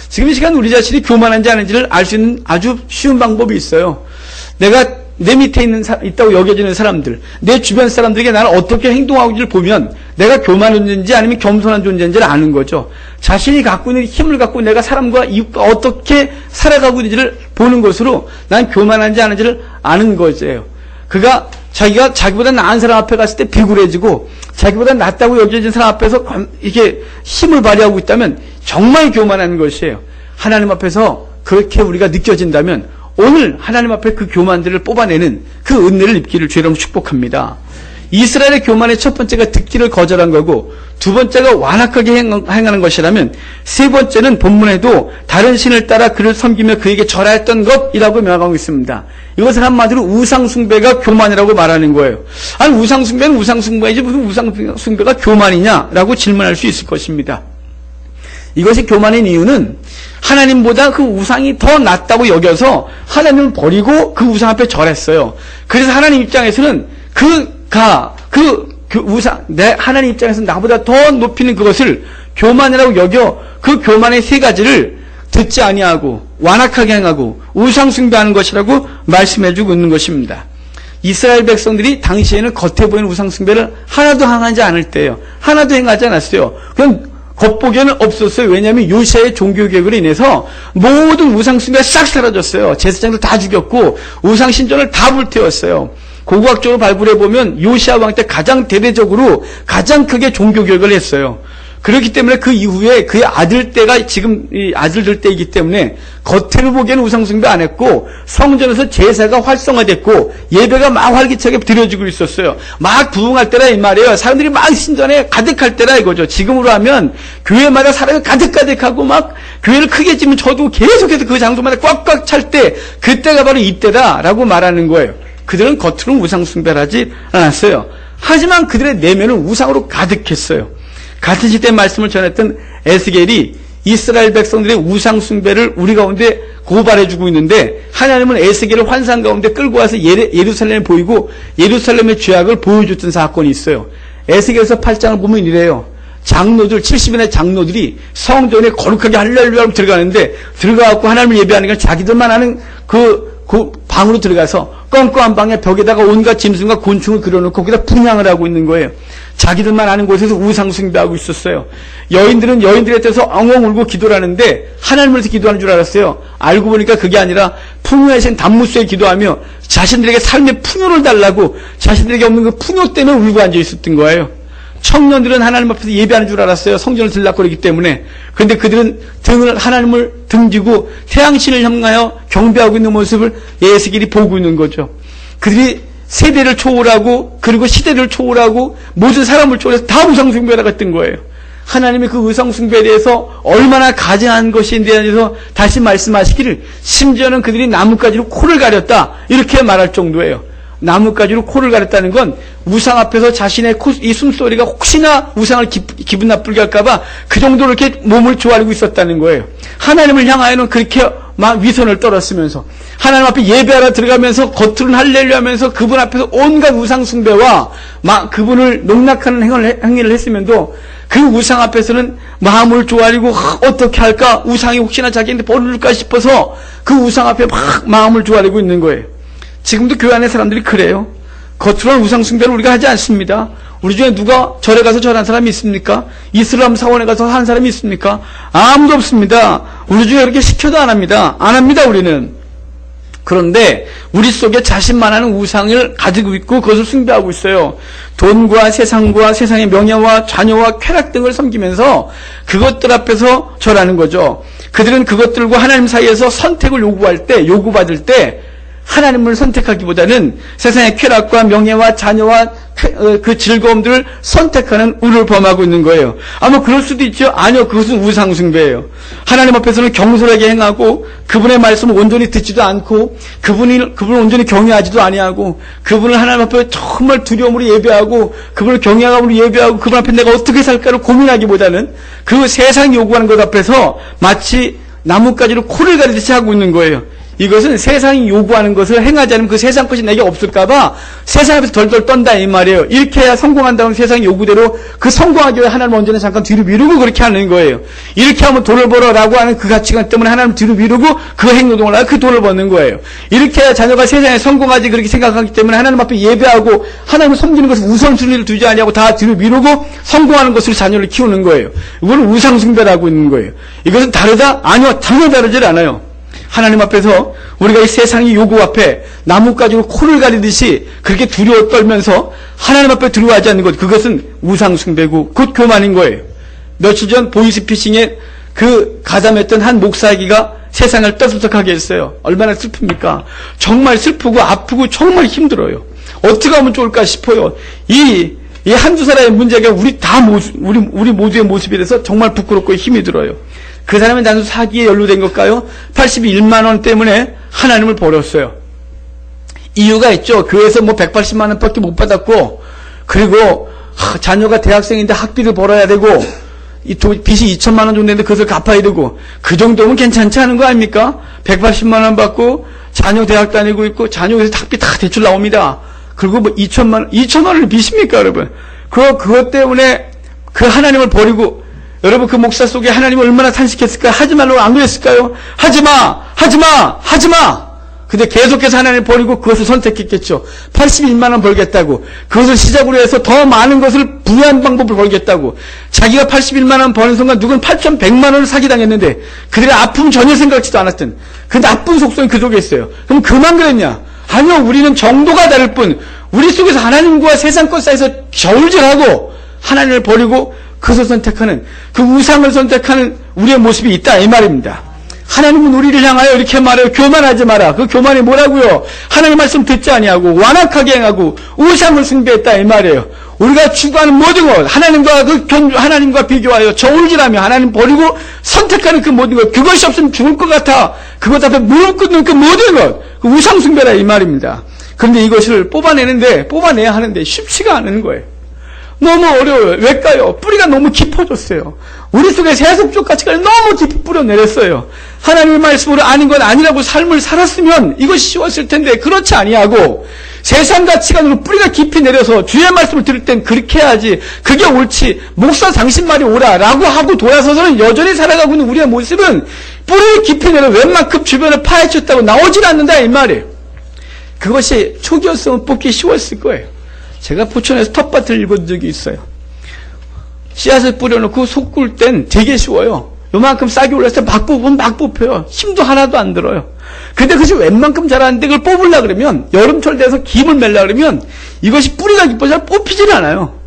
Speaker 1: 지금 이 시간 우리 자신이 교만한지 아닌지를 알 수 있는 아주 쉬운 방법이 있어요. 내가 내 밑에 있다고 여겨지는 사람들, 내 주변 사람들에게 나는 어떻게 행동하고지를 보면 내가 교만한 존재인지 아니면 겸손한 존재인지를 아는 거죠. 자신이 갖고 있는 힘을 갖고 내가 사람과 이웃과 어떻게 살아가고 있는지를 보는 것으로 난 교만한지 아닌지를 아는 거죠. 그가 자기가 자기보다 나은 사람 앞에 갔을 때 비굴해지고 자기보다 낫다고 여겨진 사람 앞에서 이게 힘을 발휘하고 있다면 정말 교만한 것이에요. 하나님 앞에서 그렇게 우리가 느껴진다면 오늘 하나님 앞에 그 교만들을 뽑아내는 그 은혜를 입기를 주의 이름으로 축복합니다. 이스라엘의 교만의 첫 번째가 듣기를 거절한 거고 두 번째가 완악하게 행하는 것이라면 세 번째는 본문에도 다른 신을 따라 그를 섬기며 그에게 절하였던 것이라고 명하고 있습니다. 이것은 한마디로 우상숭배가 교만이라고 말하는 거예요. 아니 우상숭배는 우상숭배이지 무슨 우상숭배가 교만이냐라고 질문할 수 있을 것입니다. 이것이 교만인 이유는 하나님보다 그 우상이 더 낫다고 여겨서 하나님을 버리고 그 우상 앞에 절했어요. 그래서 하나님 입장에서는 하나님 입장에서 나보다 더 높이는 그것을 교만이라고 여겨 그 교만의 세 가지를 듣지 아니하고 완악하게 행하고 우상숭배하는 것이라고 말씀해주고 있는 것입니다. 이스라엘 백성들이 당시에는 겉에 보이는 우상숭배를 하나도 행하지 않을 때예요. 하나도 행하지 않았어요. 그럼 겉보기에는 없었어요. 왜냐하면 요시아의 종교개혁으로 인해서 모든 우상숭배가 싹 사라졌어요. 제사장들 다 죽였고 우상신전을 다 불태웠어요. 고고학적으로 발굴해보면 요시아 왕 때 가장 대대적으로 가장 크게 종교개혁을 했어요. 그렇기 때문에 그 이후에 그의 아들 때가 지금 이 아들들 때이기 때문에 겉으로 보기에는 우상숭배 안 했고 성전에서 제사가 활성화됐고 예배가 막 활기차게 드려지고 있었어요. 막 부흥할 때라 이 말이에요. 사람들이 막 신전에 가득할 때라 이거죠. 지금으로 하면 교회마다 사람이 가득가득하고 막 교회를 크게 지면 저도 계속해서 그 장소마다 꽉꽉 찰 때 그때가 바로 이때다라고 말하는 거예요. 그들은 겉으로는 우상숭배를 하지 않았어요. 하지만 그들의 내면은 우상으로 가득했어요. 같은 시대의 말씀을 전했던 에스겔이 이스라엘 백성들의 우상숭배를 우리 가운데 고발해주고 있는데 하나님은 에스겔을 환상 가운데 끌고 와서 예루살렘에 보이고 예루살렘의 죄악을 보여줬던 사건이 있어요. 에스겔서 8장을 보면 이래요. 장로들, 70인의 장로들이 성전에 거룩하게 할렐루야로 들어가는데, 들어가갖고 하나님을 예배하니까 자기들만 하는 그 방으로 들어가서 껌껌한 방에 벽에다가 온갖 짐승과 곤충을 그려놓고 거기다 분향을 하고 있는 거예요. 자기들만 아는 곳에서 우상 숭배하고 있었어요. 여인들은 여인들에 대해서 엉엉 울고 기도를 하는데 하나님을 위해서 기도하는 줄 알았어요. 알고 보니까 그게 아니라 풍요의 신 단무스에 기도하며 자신들에게 삶의 풍요를 달라고 자신들에게 없는 그 풍요 때문에 울고 앉아 있었던 거예요. 청년들은 하나님 앞에서 예배하는 줄 알았어요. 성전을 들락거리기 때문에. 그런데 그들은 하나님을 등지고 태양신을 향하여 경배하고 있는 모습을 에스겔이 보고 있는 거죠. 그들이 세대를 초월하고 그리고 시대를 초월하고 모든 사람을 초월해서 다 우상숭배를 했던 거예요. 하나님이 그 우상숭배에 대해서 얼마나 가증한 것인에 대해서 다시 말씀하시기를 심지어는 그들이 나뭇가지로 코를 가렸다 이렇게 말할 정도예요. 나뭇가지로 코를 가렸다는 건 우상 앞에서 자신의 이 숨소리가 혹시나 우상을 기분 나쁘게 할까봐 그 정도로 이렇게 몸을 조아리고 있었다는 거예요. 하나님을 향하여는 그렇게 막 위선을 떨었으면서 하나님 앞에 예배하러 들어가면서 겉으로는 할렐루야 하면서 그분 앞에서 온갖 우상 숭배와 막 그분을 농락하는 행위를 했으면도 그 우상 앞에서는 마음을 조아리고 어떻게 할까 우상이 혹시나 자기한테 벌을 줄까 싶어서 그 우상 앞에 막 마음을 조아리고 있는 거예요. 지금도 교회 안에 사람들이 그래요. 겉으로는 우상 숭배를 우리가 하지 않습니다. 우리 중에 누가 절에 가서 절한 사람이 있습니까? 이슬람 사원에 가서 한 사람이 있습니까? 아무도 없습니다. 우리 중에 그렇게 시켜도 안 합니다. 안 합니다, 우리는. 그런데 우리 속에 자신만하는 우상을 가지고 있고 그것을 숭배하고 있어요. 돈과 세상과 세상의 명예와 자녀와 쾌락 등을 섬기면서 그것들 앞에서 절하는 거죠. 그들은 그것들과 하나님 사이에서 선택을 요구받을 때 하나님을 선택하기보다는 세상의 쾌락과 명예와 자녀와 그 즐거움들을 선택하는 우를 범하고 있는 거예요. 아마 그럴 수도 있죠. 아니요, 그것은 우상숭배예요. 하나님 앞에서는 경솔하게 행하고 그분의 말씀을 온전히 듣지도 않고 그분을 온전히 경외하지도 아니하고 그분을 하나님 앞에 정말 두려움으로 예배하고 그분을 경외함으로 예배하고 그분 앞에 내가 어떻게 살까를 고민하기보다는 그 세상이 요구하는 것 앞에서 마치 나뭇가지로 코를 가리듯이 하고 있는 거예요. 이것은 세상이 요구하는 것을 행하지 않으면 그 세상 것이 내게 없을까봐 세상 앞에서 덜덜 떤다 이 말이에요. 이렇게 해야 성공한다면 세상 요구대로 그 성공하기 위해 하나님 언제나 잠깐 뒤로 미루고 그렇게 하는 거예요. 이렇게 하면 돈을 벌어라고 하는 그 가치관 때문에 하나님 뒤로 미루고 그 행동을 하고 그 돈을 버는 거예요. 이렇게 해야 자녀가 세상에 성공하지 그렇게 생각하기 때문에 하나님 앞에 예배하고 하나님을 섬기는 것을 우선순위를 두지 아니하고 다 뒤로 미루고 성공하는 것을 자녀를 키우는 거예요. 이걸 우상숭배라고 있는 거예요. 이것은 다르다? 아니요, 전혀 다르질 않아요. 하나님 앞에서 우리가 이 세상의 요구 앞에 나뭇가지로 코를 가리듯이 그렇게 두려워 떨면서 하나님 앞에 들어가지 않는 것, 그것은 우상숭배고 곧 교만인 거예요. 며칠 전 보이스피싱에 그 가담했던 한 목사에게가 세상을 떠들썩하게 했어요. 얼마나 슬픕니까? 정말 슬프고 아프고 정말 힘들어요. 어떻게 하면 좋을까 싶어요. 이 한두 사람의 문제가 우리 모두의 모습에 대해서 정말 부끄럽고 힘이 들어요. 그 사람은 단순 사기에 연루된 걸까요? 81만 원 때문에 하나님을 버렸어요. 이유가 있죠. 교회에서 180만 원밖에 못 받았고, 그리고 자녀가 대학생인데 학비를 벌어야 되고, 빚이 2천만 원 정도 되는데 그것을 갚아야 되고, 그 정도면 괜찮지 않은 거 아닙니까? 180만 원 받고 자녀 대학 다니고 있고 자녀에서 학비 다 대출 나옵니다. 그리고 2천만 원을 빚입니까, 여러분? 그것 때문에 그 하나님을 버리고, 여러분 그 목사 속에 하나님을 얼마나 탄식했을까요? 하지 말라고 안 그랬을까요? 하지마! 근데 계속해서 하나님을 버리고 그것을 선택했겠죠. 81만 원 벌겠다고. 그것을 시작으로 해서 더 많은 것을 부유한 방법을 벌겠다고. 자기가 81만 원 버는 순간 누구는 8,100만 원을 사기당했는데 그들의 아픔 전혀 생각지도 않았던 그 나쁜 속성이 그 속에 있어요. 그럼 그만 그랬냐? 아니요, 우리는 정도가 다를 뿐 우리 속에서 하나님과 세상 것 사이에서 저울질하고 하나님을 버리고 그것을 선택하는, 그 우상을 선택하는 우리의 모습이 있다 이 말입니다. 하나님은 우리를 향하여 이렇게 말해요. 교만하지 마라. 그 교만이 뭐라고요? 하나님의 말씀 듣지 아니하고 완악하게 행하고 우상을 숭배했다 이 말이에요. 우리가 추구하는 모든 것, 하나님과 비교하여 저울질하며 하나님 버리고 선택하는 그 모든 것, 그것이 없으면 죽을 것 같아. 그것 앞에 무릎 꿇는 그 모든 것, 그 우상 숭배라 이 말입니다. 그런데 이것을 뽑아내야 하는데 쉽지가 않은 거예요. 너무 어려워요. 왜일까요? 뿌리가 너무 깊어졌어요. 우리 속에 세속적 가치관을 너무 깊이 뿌려내렸어요. 하나님의 말씀으로 아닌 건 아니라고 삶을 살았으면 이것이 쉬웠을 텐데 그렇지 아니하고 세상 가치관으로 뿌리가 깊이 내려서 주의 말씀을 들을 땐 그렇게 해야지, 그게 옳지, 목사 당신 말이 옳아라고 하고 돌아서서는 여전히 살아가고 있는 우리의 모습은 뿌리를 깊이 내려 웬만큼 주변을 파헤쳤다고 나오질 않는다 이 말이에요. 그것이 초기였으면 뽑기 쉬웠을 거예요. 제가 부천에서 텃밭을 읽은 적이 있어요. 씨앗을 뿌려놓고 속 꿀 땐 되게 쉬워요. 요만큼 싹이 올랐을 때 막 뽑으면 막 뽑혀요. 힘도 하나도 안 들어요. 근데 그것이 웬만큼 자라는데 그걸 뽑으려고 그러면, 여름철 돼서 김을 맺려고 그러면 이것이 뿌리가 깊어서 뽑히질 않아요.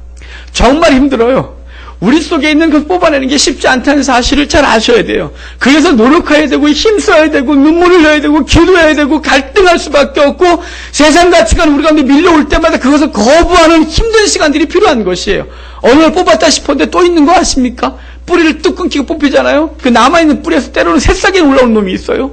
Speaker 1: 정말 힘들어요. 우리 속에 있는 그 뽑아내는 게 쉽지 않다는 사실을 잘 아셔야 돼요. 그래서 노력해야 되고 힘써야 되고 눈물을 흘려야 되고 기도해야 되고 갈등할 수밖에 없고, 세상 가치관 우리 가운데 밀려올 때마다 그것을 거부하는 힘든 시간들이 필요한 것이에요. 어느 날 뽑았다 싶었는데 또 있는 거 아십니까? 뿌리를 뚝 끊기고 뽑히잖아요. 그 남아있는 뿌리에서 때로는 새싹이 올라오는 놈이 있어요.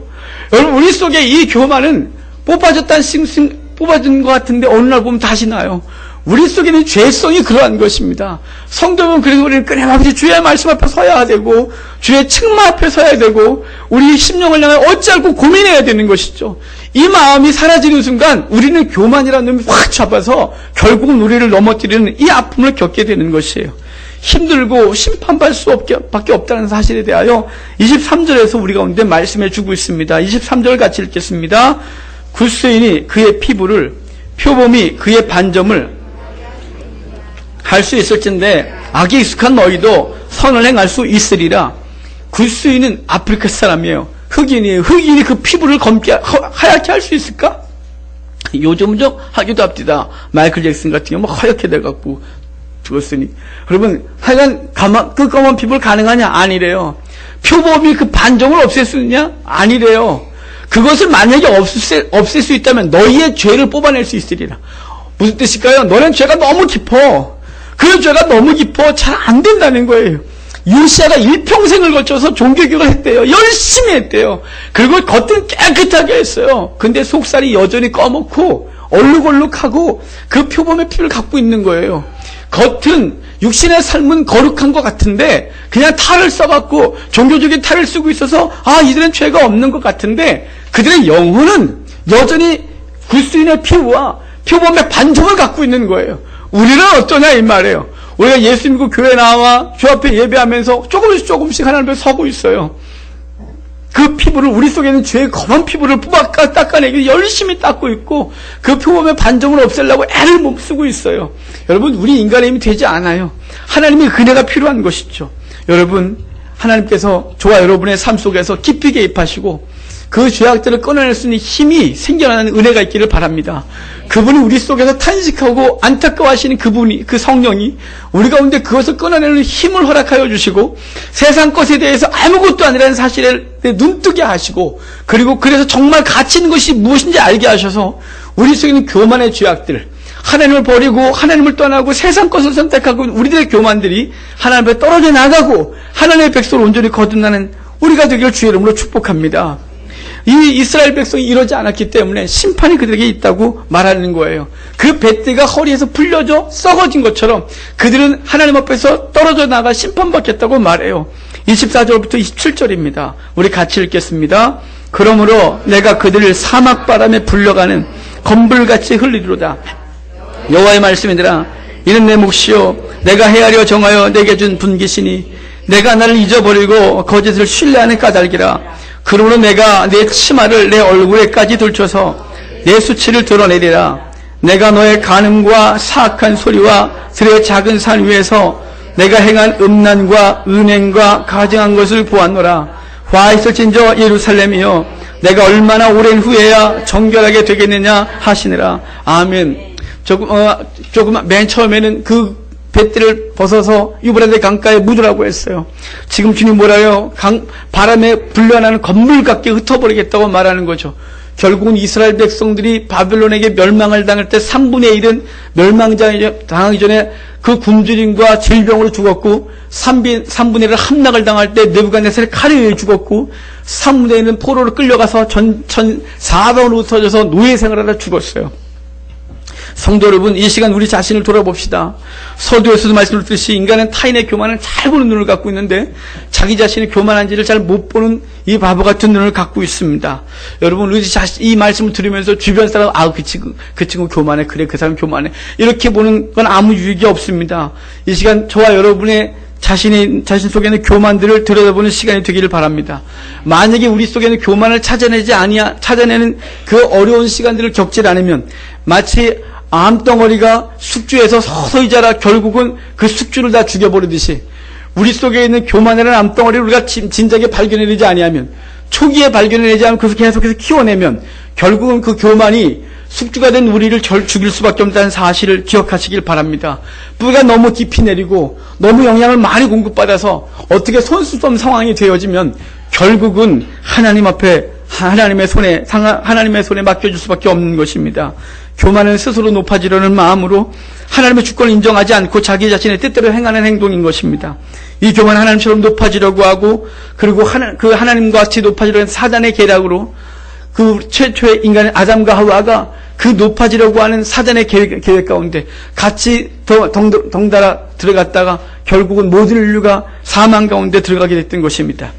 Speaker 1: 여러분, 우리 속에 이 교만은 뽑아진 것 같은데 어느 날 보면 다시 나요. 우리 속에 있는 죄성이 그러한 것입니다. 성도는 그래서 우리는 끊임없이 주의 말씀 앞에 서야 되고, 주의 책망 앞에 서야 되고, 우리 심령을 향해 어찌할고 고민해야 되는 것이죠. 이 마음이 사라지는 순간 우리는 교만이라는 놈이 확 잡아서 결국은 우리를 넘어뜨리는 이 아픔을 겪게 되는 것이에요. 힘들고 심판받을 수밖에 없다는 사실에 대하여 23절에서 우리 가운데 말씀해 주고 있습니다. 23절 같이 읽겠습니다. 굿수인이 그의 피부를, 표범이 그의 반점을 할 수 있을진데 악에 익숙한 너희도 선을 행할 수 있으리라. 굿수인은 아프리카 사람이에요. 흑인이에요. 흑인이 그 피부를 하얗게 할 수 있을까? 요즘 좀 하기도 합디다. 마이클 잭슨 같은 경우 하얗게 돼갖고 죽었으니. 여러분, 하여간 그 검은 피부를 가능하냐? 아니래요. 표범이 그 반점을 없앨 수 있냐? 아니래요. 그것을 만약에 없앨 수 있다면 너희의 죄를 뽑아낼 수 있으리라. 무슨 뜻일까요? 너는 죄가 너무 깊어. 그 죄가 너무 깊어. 잘 안 된다는 거예요. 요시아가 일평생을 거쳐서 종교교육을 했대요. 열심히 했대요. 그리고 겉은 깨끗하게 했어요. 근데 속살이 여전히 꺼먹고 얼룩얼룩하고 그 표범의 피를 갖고 있는 거예요. 겉은 육신의 삶은 거룩한 것 같은데 그냥 탈을 써갖고 종교적인 탈을 쓰고 있어서 이들은 죄가 없는 것 같은데 그들의 영혼은 여전히 굿수인의 피부와 표범의 반점을 갖고 있는 거예요. 우리는 어떠냐 이 말이에요. 우리가 예수 믿고 교회 나와 주 앞에 예배하면서 조금씩 하나님 앞에 서고 있어요. 그 피부를, 우리 속에 있는 죄의 검은 피부를 닦아내기 열심히 닦고 있고 그 표범의 반점을 없애려고 애를 쓰고 있어요. 여러분, 우리 인간의 힘이 되지 않아요. 하나님의 은혜가 필요한 것이죠. 여러분, 하나님께서 저와 여러분의 삶 속에서 깊이 개입하시고 그 죄악들을 끊어낼 수 있는 힘이 생겨나는 은혜가 있기를 바랍니다. 그분이 우리 속에서 탄식하고 안타까워하시는 그 성령이 우리 가운데 그것을 끊어내는 힘을 허락하여 주시고 세상 것에 대해서 아무것도 아니라는 사실을 눈뜨게 하시고 그리고 그래서 정말 가치 있는 것이 무엇인지 알게 하셔서 우리 속에 있는 교만의 죄악들, 하나님을 버리고 하나님을 떠나고 세상 것을 선택하고 우리들의 교만들이 하나님 앞에 떨어져 나가고 하나님의 백성을 온전히 거듭나는 우리가 되기를 주의 이름으로 축복합니다. 이 이스라엘 백성이 이러지 않았기 때문에 심판이 그들에게 있다고 말하는 거예요. 그 뱃대가 허리에서 풀려져 썩어진 것처럼 그들은 하나님 앞에서 떨어져 나가 심판받겠다고 말해요. 24절부터 27절입니다. 우리 같이 읽겠습니다. 그러므로 내가 그들을 사막바람에 불려가는 검불같이 흘리리로다. 여호와의 말씀이니라. 이는 내 몫이요 내가 헤아려 정하여 내게 준 분깃이니 내가 나를 잊어버리고 거짓을 신뢰하는 까닭이라. 그러므로 내가 내 치마를 내 얼굴에까지 들춰서 내 수치를 드러내리라. 내가 너의 간음과 사악한 소리와 들의 작은 산 위에서 내가 행한 음란과 은행과 가증한 것을 보았노라. 화 있을진저 예루살렘이여 내가 얼마나 오랜 후에야 정결하게 되겠느냐 하시니라. 아멘. 조금 맨 처음에는 그 뱃대를 벗어서 유브라데 강가에 묻으라고 했어요. 지금 주님 뭐라요? 바람에 불려나는 건물 같게 흩어버리겠다고 말하는 거죠. 결국은 이스라엘 백성들이 바벨론에게 멸망을 당할 때 3분의 1은 멸망당하기 전에 그 굶주림과 질병으로 죽었고 3분의 1은 함락을 당할 때 느부갓네살의 칼에 의해 죽었고 3분의 1은 포로로 끌려가서 사방으로 흩어져서 노예 생활하다 죽었어요. 성도 여러분, 이 시간 우리 자신을 돌아봅시다. 서두에서도 말씀드렸듯이 인간은 타인의 교만을 잘 보는 눈을 갖고 있는데 자기 자신의 교만한지를 잘 못 보는 이 바보 같은 눈을 갖고 있습니다. 여러분, 이 말씀을 들으면서 주변 사람, 그 친구 교만해, 그래, 그 사람 교만해, 이렇게 보는 건 아무 유익이 없습니다. 이 시간 저와 여러분의 자신 속에 있는 교만들을 들여다보는 시간이 되기를 바랍니다. 만약에 우리 속에 있는 교만을 찾아내는 그 어려운 시간들을 겪지 않으면 마치 암덩어리가 숙주에서 서서히 자라 결국은 그 숙주를 다 죽여버리듯이 우리 속에 있는 교만이라는 암덩어리를 우리가 진작에 발견해내지 아니하면, 초기에 발견해내지 않으면 그것을 계속해서 키워내면 결국은 그 교만이 숙주가 된 우리를 죽일 수밖에 없다는 사실을 기억하시길 바랍니다. 뿌리가 너무 깊이 내리고 너무 영향을 많이 공급받아서 어떻게 손 쓸 수 없는 상황이 되어지면 결국은 하나님의 손에 맡겨줄 수밖에 없는 것입니다. 교만은 스스로 높아지려는 마음으로 하나님의 주권을 인정하지 않고 자기 자신의 뜻대로 행하는 행동인 것입니다. 이 교만은 하나님처럼 높아지려고 하고, 그리고 하나님과 같이 노파지려는 사단의 계략으로 그 최초의 인간의 아담과 하와가 그 높아지려고 하는 사단의 계획 가운데 같이 덩달아 들어갔다가 결국은 모든 인류가 사망 가운데 들어가게 됐던 것입니다.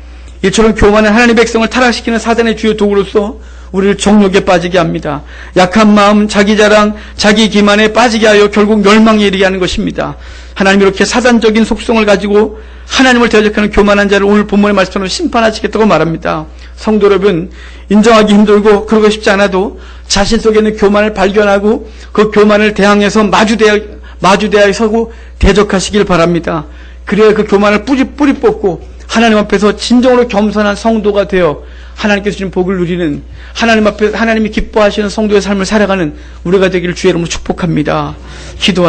Speaker 1: 이처럼 교만은 하나님의 백성을 타락시키는 사단의 주요 도구로서 우리를 정욕에 빠지게 합니다. 약한 마음, 자기 자랑, 자기 기만에 빠지게 하여 결국 멸망에 이르게 하는 것입니다. 하나님이 이렇게 사단적인 속성을 가지고 하나님을 대적하는 교만한 자를 오늘 본문의 말씀으로 심판하시겠다고 말합니다. 성도 여러분, 인정하기 힘들고 그러고 싶지 않아도 자신 속에 있는 교만을 발견하고 그 교만을 대항해서 마주대하여 서고 대적하시길 바랍니다. 그래야 그 교만을 뿌리 뽑고 하나님 앞에서 진정으로 겸손한 성도가 되어 하나님께서 주신 복을 누리는, 하나님 앞에 하나님이 기뻐하시는 성도의 삶을 살아가는 우리가 되기를 주의 이름으로 축복합니다. 기도하기